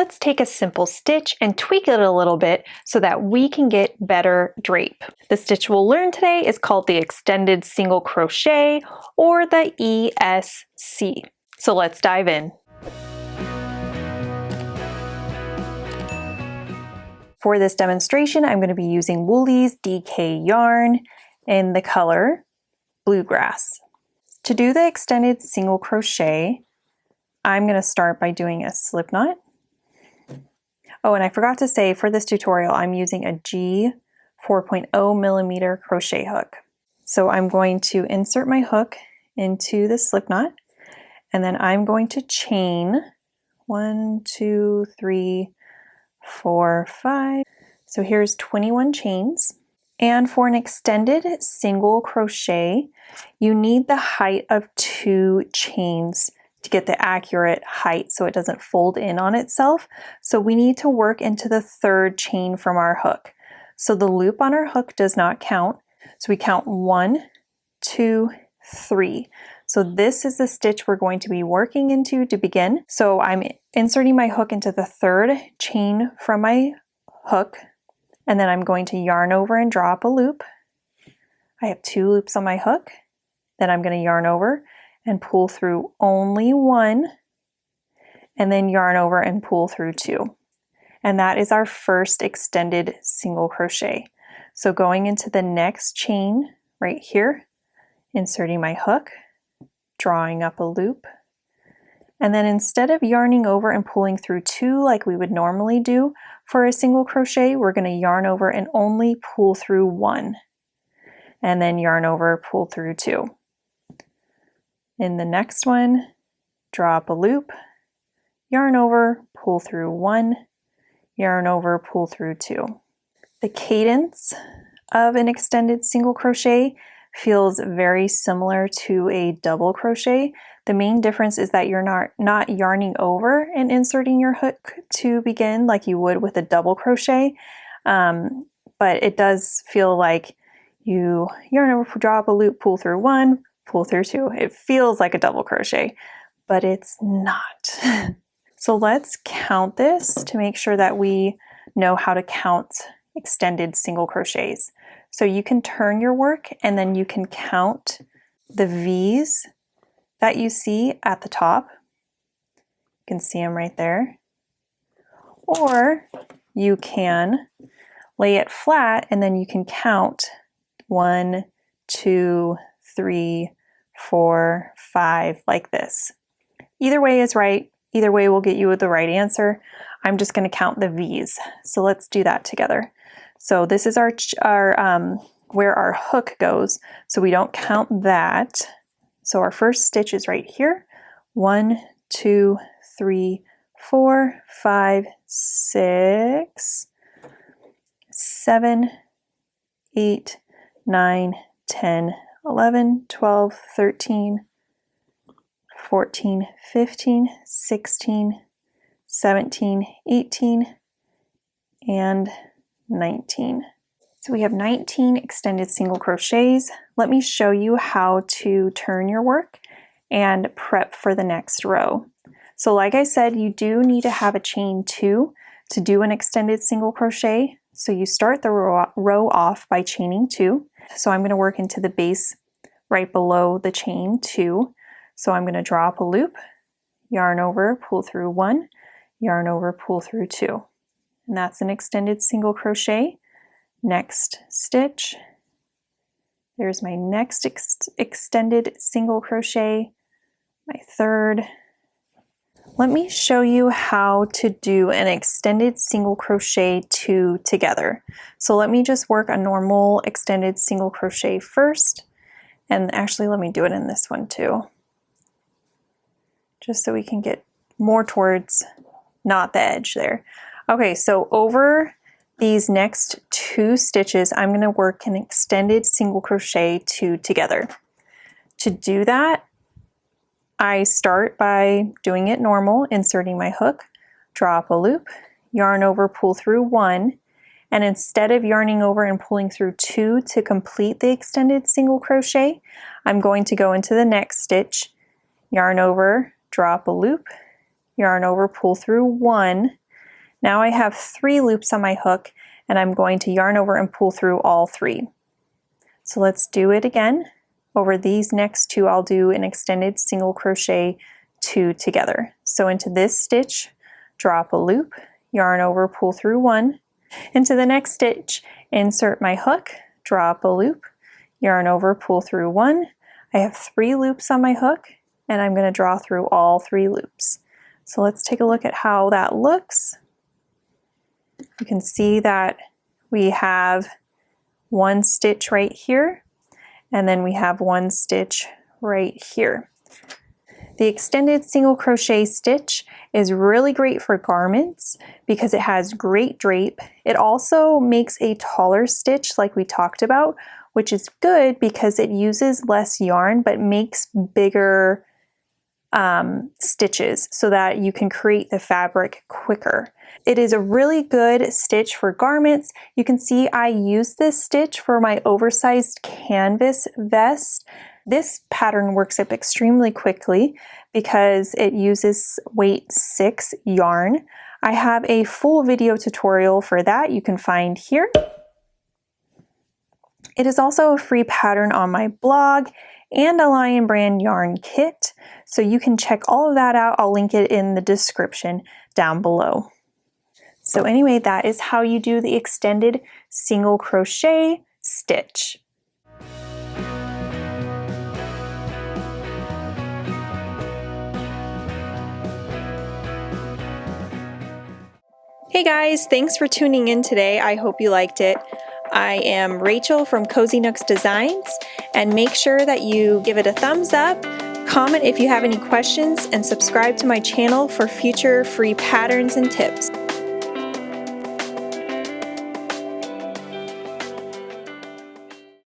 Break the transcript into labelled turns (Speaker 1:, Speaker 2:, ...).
Speaker 1: let's take a simple stitch and tweak it a little bit so that we can get better drape. The stitch we'll learn today is called the extended single crochet, or the ESC. So let's dive in. For this demonstration, I'm going to be using Wool-Ease DK yarn in the color Bluegrass. To do the extended single crochet, I'm going to start by doing a slip knot. Oh, and I forgot to say, for this tutorial, I'm using a G 4.0 millimeter crochet hook. So I'm going to insert my hook into the slip knot, and then I'm going to chain 1, 2, 3, 4, 5. So here's 21 chains. And for an extended single crochet, you need the height of 2 chains to get the accurate height so it doesn't fold in on itself. So we need to work into the 3rd chain from our hook. So the loop on our hook does not count. So we count 1, 2, 3. So this is the stitch we're going to be working into to begin. So I'm inserting my hook into the 3rd chain from my hook, and then I'm going to yarn over and draw up a loop. I have 2 loops on my hook. Then I'm going to yarn over and pull through only 1, and then yarn over and pull through 2. And that is our first extended single crochet. So going into the next chain right here, inserting my hook, drawing up a loop, and then instead of yarning over and pulling through 2 like we would normally do for a single crochet, we're going to yarn over and only pull through 1, and then yarn over, pull through 2. In the next one, draw up a loop, yarn over, pull through 1, yarn over, pull through 2. The cadence of an extended single crochet feels very similar to a double crochet. The main difference is that you're not yarning over and inserting your hook to begin like you would with a double crochet, but it does feel like you yarn over, draw up a loop, pull through 1, pull through 2. It feels like a double crochet, but it's not. So let's count this to make sure that we know how to count extended single crochets. So you can turn your work and then you can count the V's that you see at the top. You can see them right there. Or you can lay it flat and then you can count 1, 2, 3, 4, 5, like this. Either way is right. Either way will get you the right answer. I'm just going to count the V's. So let's do that together. So this is our where our hook goes. So we don't count that. So our first stitch is right here. 1, 2, 3, 4, 5, 6, 7, 8, 9, 10, 11, 12, 13, 14, 15, 16, 17, 18, and 19. So we have 19 extended single crochets. Let me show you how to turn your work and prep for the next row. So like I said, you do need to have a chain 2 to do an extended single crochet. So you start the row off by chaining 2. So I'm going to work into the base right below the chain 2. So I'm going to draw up a loop, yarn over, pull through 1, yarn over, pull through 2. And that's an extended single crochet. Next stitch, there's my next extended single crochet, my 3rd. Let me show you how to do an extended single crochet 2 together. So let me just work a normal extended single crochet first, and actually let me do it in this one too, just so we can get more towards not the edge there. Okay, so over these next 2 stitches, I'm going to work an extended single crochet 2 together. To do that, I start by doing it normal, inserting my hook, draw up a loop, yarn over, pull through 1, and instead of yarning over and pulling through 2 to complete the extended single crochet, I'm going to go into the next stitch, yarn over, draw up a loop, yarn over, pull through 1, Now I have 3 loops on my hook, and I'm going to yarn over and pull through all 3. So let's do it again. Over these next 2, I'll do an extended single crochet 2 together. So into this stitch, drop a loop, yarn over, pull through 1. Into the next stitch, insert my hook, drop a loop, yarn over, pull through 1. I have 3 loops on my hook, and I'm going to draw through all 3 loops. So let's take a look at how that looks. You can see that we have 1 stitch right here, and then we have 1 stitch right here. The extended single crochet stitch is really great for garments because it has great drape. It also makes a taller stitch like we talked about, which is good because it uses less yarn but makes bigger stitches so that you can create the fabric quicker. It is a really good stitch for garments. You can see I use this stitch for my oversized canvas vest. This pattern works up extremely quickly because it uses weight 6 yarn. I have a full video tutorial for that you can find here. It is also a free pattern on my blog and a Lion Brand yarn kit, so you can check all of that out. I'll link it in the description down below. So anyway, that is how you do the extended single crochet stitch. Hey guys, thanks for tuning in today. I hope you liked it. I am Rachel from Cozy Nooks Designs, and make sure that you give it a thumbs up, comment if you have any questions, and subscribe to my channel for future free patterns and tips.